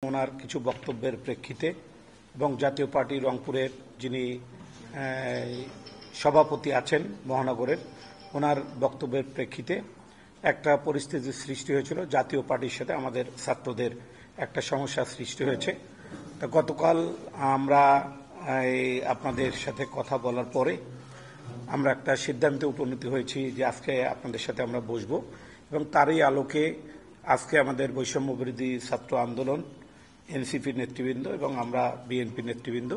ওনার কিছু বক্তব্যের প্রেক্ষিতে এবং জাতীয় পার্টি রংপুরের যিনি সভাপতি আছেন মহানগরের, ওনার বক্তব্যের প্রেক্ষিতে একটা পরিস্থিতির সৃষ্টি হয়েছিল। জাতীয় পার্টির সাথে আমাদের ছাত্রদের একটা সমস্যার সৃষ্টি হয়েছে। তা গতকাল আমরা আপনাদের সাথে কথা বলার পরে আমরা একটা সিদ্ধান্তে উপনীত হয়েছি যে আজকে আপনাদের সাথে আমরা বসবো এবং তারই আলোকে আজকে আমাদের বৈষম্য বিরোধী ছাত্র আন্দোলন, এনসিপি নেতৃবৃন্দ এবং আমরা বিএনপি নেতৃবৃন্দ,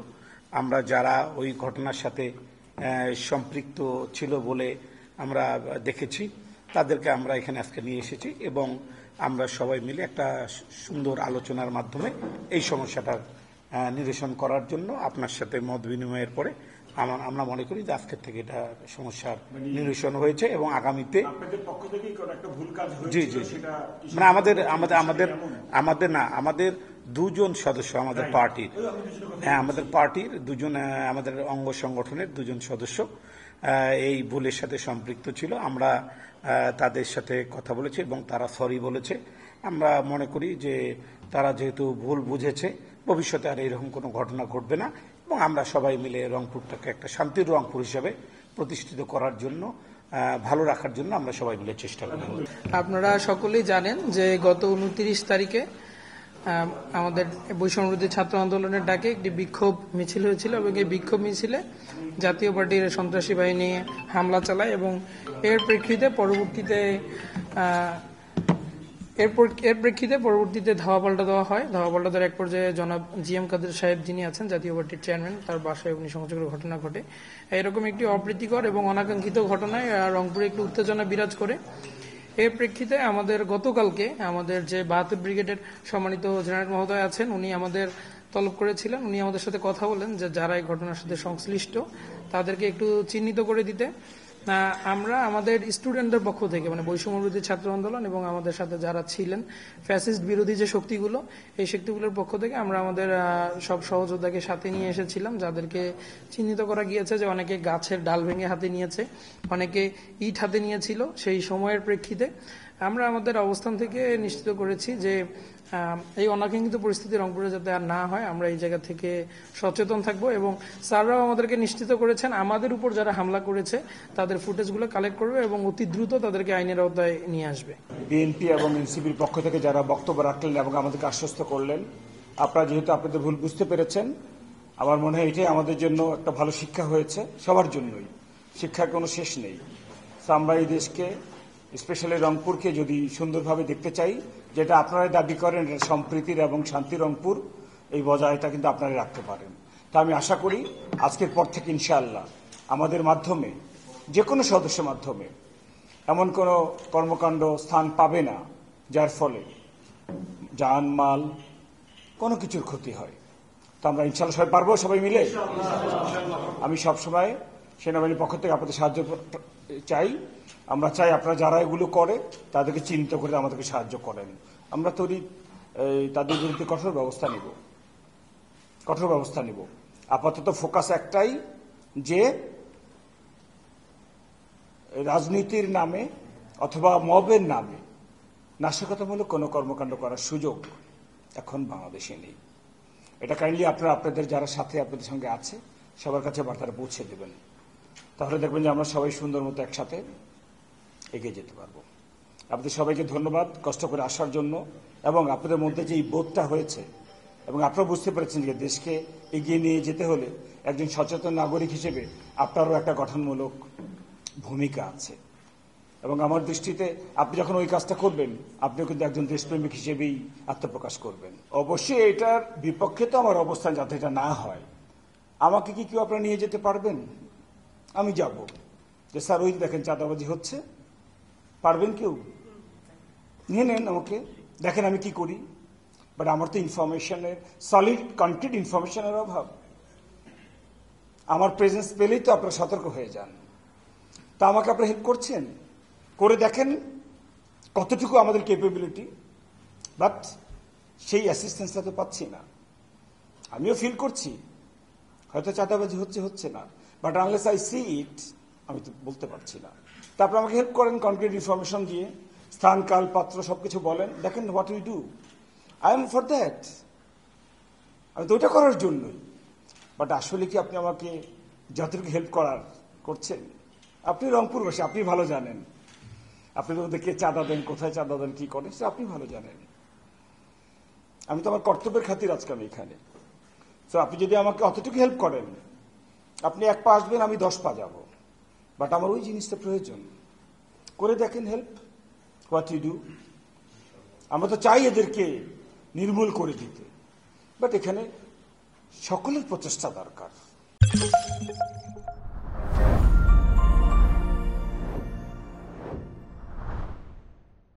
আমরা যারা ওই ঘটনার সাথে সম্পৃক্ত ছিল বলে আমরা দেখেছি, তাদেরকে আমরা এখানে আজকে নিয়ে এসেছি এবং আমরা সবাই মিলে একটা সুন্দর আলোচনার মাধ্যমে এই সমস্যাটার নিরসন করার জন্য আপনার সাথে মত বিনিময়ের পরে আমরা মনে করি যে আজকের থেকে এটা সমস্যার নিরসন হয়েছে এবং আগামীতে জি জি মানে আমাদের দুজন সদস্য আমাদের পার্টির, হ্যাঁ আমাদের পার্টির দুজন, আমাদের অঙ্গ সংগঠনের দুজন সদস্য এই ভুলের সাথে সম্পৃক্ত ছিল। আমরা তাদের সাথে কথা বলেছি এবং তারা সরি বলেছে। আমরা মনে করি যে তারা যেহেতু ভুল বুঝেছে, ভবিষ্যতে আর এরকম কোনো ঘটনা ঘটবে না এবং আমরা সবাই মিলে রংপুরটাকে একটা শান্তির রংপুর হিসাবে প্রতিষ্ঠিত করার জন্য, ভালো রাখার জন্য আমরা সবাই মিলে চেষ্টা করব। আপনারা সকলেই জানেন যে গত 29 তারিখে আমাদের বৈষম্যবিরোধী ছাত্র আন্দোলনের ডাকে একটি বিক্ষোভ মিছিল হয়েছিল এবং এই বিক্ষোভ মিছিলে জাতীয় পার্টির সন্ত্রাসী বাহিনী হামলা চালায় এবং এর প্রেক্ষিতে পরবর্তীতে ধাওয়া পাল্টা দেওয়া হয়। ধাওয়া পাল্টা দেওয়ার এক পর্যায়ে জনাব জিএম কাদের সাহেব, যিনি আছেন জাতীয় পার্টির চেয়ারম্যান, তার বাসায় অগ্নিসংযোগের ঘটনা ঘটে। এরকম একটি অপ্রীতিকর এবং অনাকাঙ্ক্ষিত ঘটনায় রংপুরে একটি উত্তেজনা বিরাজ করে। এর প্রেক্ষিতে আমাদের গতকালকে আমাদের যে 72 ব্রিগেডের সম্মানিত জেনারেল মহোদয় আছেন, উনি আমাদের তলব করেছিলেন। উনি আমাদের সাথে কথা বলেন যে যারা এই ঘটনার সাথে সংশ্লিষ্ট তাদেরকে একটু চিহ্নিত করে দিতে। আমরা আমাদের স্টুডেন্টদের পক্ষ থেকে, মানে বৈষম্য বিরোধী ছাত্র আন্দোলন এবং আমাদের সাথে যারা ছিলেন ফ্যাসিস্ট বিরোধী যে শক্তিগুলো, এই শক্তিগুলোর পক্ষ থেকে আমরা আমাদের সব সহযোদ্ধাকে সাথে নিয়ে এসেছিলাম, যাদেরকে চিহ্নিত করা গিয়েছে যে অনেকে গাছের ডাল ভেঙে হাতে নিয়েছে, অনেকে ইট হাতে নিয়েছিল। সেই সময়ের প্রেক্ষিতে আমরা আমাদের অবস্থান থেকে নিশ্চিত করেছি যে এই অনাকাঙ্ক্ষিত পরিস্থিতি রংপুরে যাতে আর না হয়, আমরা এই জায়গা থেকে সচেতন থাকব এবং স্যাররাও আমাদেরকে নিশ্চিত করেছেন আমাদের উপর যারা হামলা করেছে তাদের ফুটেজগুলো কালেক্ট করবে এবং অতি দ্রুত তাদেরকে আইনের আওতায় নিয়ে আসবে। বিএনপি এবং এনসিপির পক্ষ থেকে যারা বক্তব্য রাখলেন এবং আমাদেরকে আশ্বস্ত করলেন, আপনারা যেহেতু আপনাদের ভুল বুঝতে পেরেছেন, আমার মনে হয় এটাই আমাদের জন্য একটা ভালো শিক্ষা হয়েছে। সবার জন্যই শিক্ষার কোনো শেষ নেই। আমরা এই দেশকে, স্পেশালি রংপুরকে যদি সুন্দরভাবে দেখতে চাই, যেটা আপনারা দাবি করেন সম্প্রীতির এবং শান্তি রংপুর, এই বজায়টা কিন্তু আপনারা রাখতে পারেন। তা আমি আশা করি আজকের পর থেকে ইনশাআল্লাহ আমাদের মাধ্যমে, যে কোনো সদস্যের মাধ্যমে এমন কোনো কর্মকাণ্ড স্থান পাবে না যার ফলে জান মাল কোনো কিছুর ক্ষতি হয়। তো আমরা ইনশাআল্লাহ সবাই পারবো, সবাই মিলে। আমি সবসময় সেনাবাহিনীর পক্ষ থেকে আপনাদের সাহায্য চাই। আমরা চাই আপনারা যারা এগুলো করে তাদেরকে চিহ্নিত করে আমাদেরকে সাহায্য করেন। আমরা তৈরি তাদের বিরুদ্ধে কঠোর ব্যবস্থা নিব। আপাতত ফোকাস একটাই, যে রাজনীতির নামে অথবা মবের নামে নাশকতামূলক কোনো কর্মকাণ্ড করার সুযোগ এখন বাংলাদেশে নেই। এটা কাইন্ডলি আপনারা আপনাদের যারা সাথে আপনাদের সঙ্গে আছে সবার কাছে বার্তাটা পৌঁছে দেবেন। তাহলে দেখবেন যে আমরা সবাই সুন্দর মতো একসাথে এগিয়ে যেতে পারবো। আপনাদের সবাইকে ধন্যবাদ কষ্ট করে আসার জন্য এবং আপনাদের মধ্যে যে এই বোধটা হয়েছে এবং আপনারা বুঝতে পেরেছেন যে দেশকে এগিয়ে নিয়ে যেতে হলে একজন সচেতন নাগরিক হিসেবে আপনারও একটা গঠনমূলক ভূমিকা আছে এবং আমার দৃষ্টিতে আপনি যখন ওই কাজটা করবেন আপনিও কিন্তু একজন দেশপ্রেমিক হিসেবেই আত্মপ্রকাশ করবেন। অবশ্যই এটার বিপক্ষে তো আমার অবস্থান, যাতে এটা না হয়। আমাকে কি কেউ আপনারা নিয়ে যেতে পারবেন? আমি যাব যে স্যার ওই দেখেন চাঁদাবাজি হচ্ছে, পারবেন কেউ? নিয়ে নেন আমাকে, দেখেন আমি কি করি। বাট আমার তো ইনফরমেশনের, সলিড কনক্রিট ইনফরমেশনের অভাব। আমার প্রেজেন্স পেলেই তো আপনারা সতর্ক হয়ে যান। তা আমাকে আপনারা হেল্প করছেন, করে দেখেন কতটুকু আমাদের ক্যাপাবিলিটি, বাট সেই অ্যাসিস্ট্যান্সটা তো পাচ্ছি না। আমিও ফিল করছি হয়তো চাঁদাবাজি হচ্ছে না, বাট আনলেস আই সি ইট আমি তো বলতে পারছি না। তারপর আমাকে হেল্প করেন কনক্রিট ইনফরমেশন দিয়ে, স্থান কাল পাত্র সবকিছু বলেন, দেখেন what we do. I am for that. আমি তো ওটা করার জন্যই। বাট আসলে কি আপনি আমাকে যতটুকু হেল্প করছেন, আপনি রংপুরবাসী, আপনি ভালো জানেন। আপনাদের মধ্যে কে চাঁদা দেন, কোথায় চাঁদা দেন, কি করেন, সে আপনি ভালো জানেন। আমি তো আমার কর্তব্যের খাতির আজকে আমি এখানে। তো আপনি যদি আমাকে অতটুকু হেল্প করেন, আপনি 1 পা আসবেন, আমি 10 পা যাব। বাট আমার ওই জিনিসটা প্রয়োজন। করে দেখেন হেল্প, হোয়াট ইউ ডু। আমরা তো চাই এদেরকে নির্মূল করে দিতে, বাট এখানে সকলের প্রচেষ্টা দরকার।